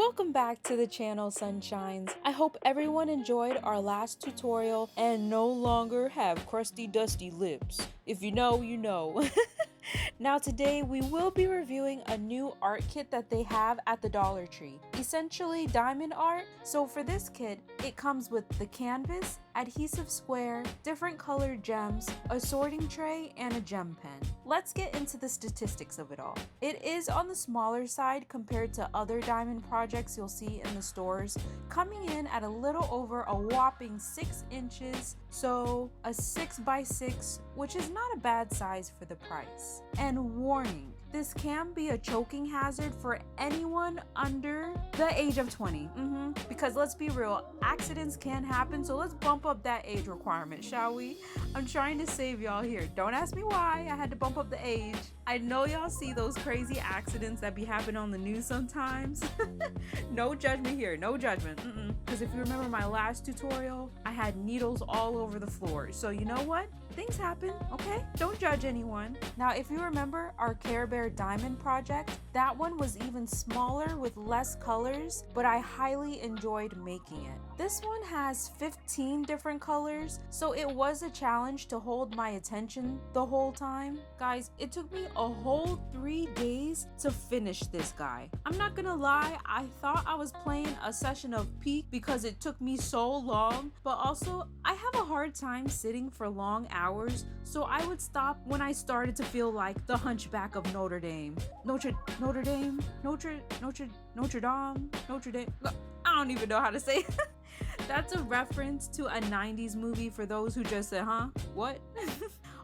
Welcome back to the channel, Sunshines. I hope everyone enjoyed our last tutorial and no longer have crusty dusty lips. If you know, you know. Now today we will be reviewing a new art kit that they have at the Dollar Tree. Essentially diamond art. So for this kit, it comes with the canvas, adhesive square, different colored gems, a sorting tray, and a gem pen. Let's get into the statistics of it all. It is on the smaller side compared to other diamond projects you'll see in the stores, coming in at a little over a whopping 6 inches, so a 6x6, which is not a bad size for the price. And warning, this can be a choking hazard for anyone under the age of 20. Because let's be real, accidents can happen, so let's bump up that age requirement, shall we? I'm trying to save y'all here. Don't ask me why I had to bump up the age. I know y'all see those crazy accidents that be happening on the news sometimes. No judgment here, no judgment. Because if you remember my last tutorial, I had needles all over the floor. So you know what? Things happen, okay? Don't judge anyone. Now, if you remember our Care Bear Diamond project, that one was even smaller with less colors, but I highly enjoyed making it. This one has 15 different colors, so it was a challenge to hold my attention the whole time. Guys, it took me a whole 3 days to finish this guy. I'm not gonna lie, I thought I was playing a session of Peak because it took me so long, but also I have a hard time sitting for long hours, so I would stop when I started to feel like the Hunchback of Notre Dame. Notre Dame? I don't even know how to say it. That's a reference to a 90s movie for those who just said, huh? What?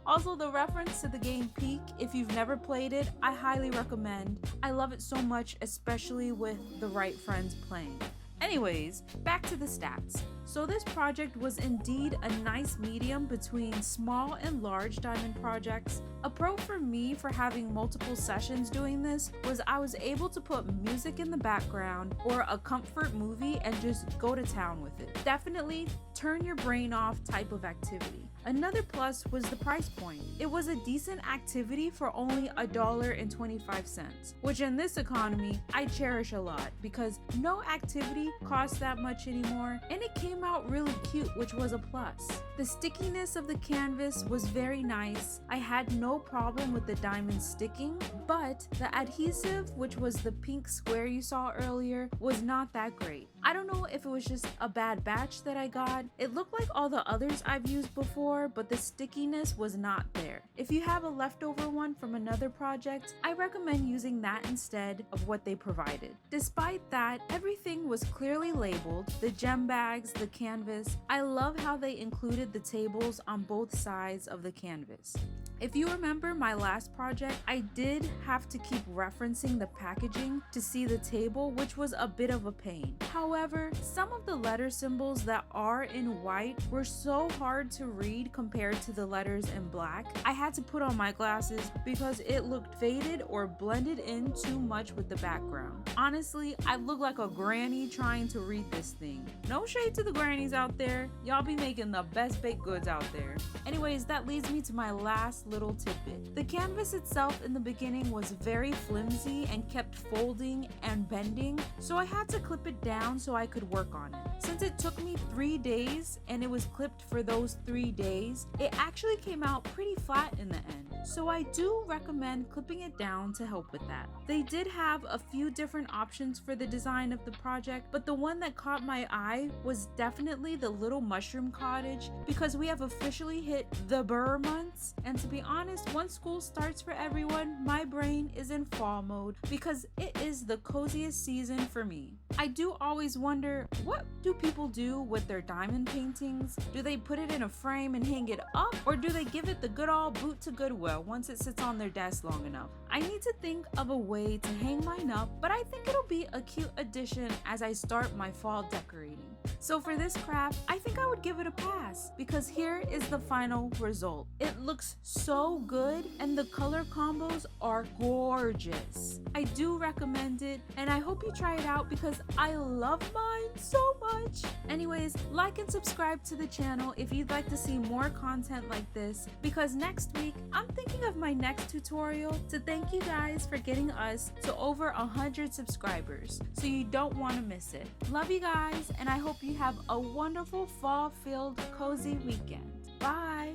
Also, the reference to the game Peak, if you've never played it, I highly recommend. I love it so much, especially with the right friends playing. Anyways, back to the stats. So this project was indeed a nice medium between small and large diamond projects. A pro for me for having multiple sessions doing this was I was able to put music in the background or a comfort movie and just go to town with it. Definitely turn your brain off type of activity. Another plus was the price point. It was a decent activity for only $1.25, which in this economy I cherish a lot because no activity costs that much anymore, and it came out really cute, which was a plus. The stickiness of the canvas was very nice. I had no problem with the diamond sticking, but the adhesive, which was the pink square you saw earlier, was not that great. I don't know if it was just a bad batch that I got. It looked like all the others I've used before, but the stickiness was not there. If you have a leftover one from another project, I recommend using that instead of what they provided. Despite that, everything was clearly labeled, the gem bags, the canvas. I love how they included the tables on both sides of the canvas. If you remember my last project, I did have to keep referencing the packaging to see the table, which was a bit of a pain. However, some of the letter symbols that are in white were so hard to read compared to the letters in black. I had to put on my glasses because it looked faded or blended in too much with the background. Honestly, I look like a granny trying to read this thing. No shade to the grannies out there. Y'all be making the best baked goods out there. Anyways, that leads me to my last little tidbit. The canvas itself in the beginning was very flimsy and kept folding and bending, so I had to clip it down so I could work on it. Since it took me 3 days and it was clipped for those 3 days, it actually came out pretty flat in the end. So I do recommend clipping it down to help with that. They did have a few different options for the design of the project, but the one that caught my eye was definitely the little mushroom cottage because we have officially hit the burr months, and to be honest, once school starts for everyone, my brain is in fall mode because it is the coziest season for me. I do always wonder, what do people do with their diamond paintings? Do they put it in a frame and hang it up, or do they give it the good old boot to Goodwill once it sits on their desk long enough? I need to think of a way to hang mine up, but I think it'll be a cute addition as I start my fall decorating. So for this craft, I think I would give it a pass because here is the final result. It looks so good and the color combos are gorgeous. I do recommend it and I hope you try it out because I love mine so much. Anyways, like and subscribe to the channel if you'd like to see more content like this because next week I'm thinking of my next tutorial to thank thank you guys for getting us to over 100 subscribers, so you don't want to miss it. Love you guys, and I hope you have a wonderful fall-filled cozy weekend. Bye!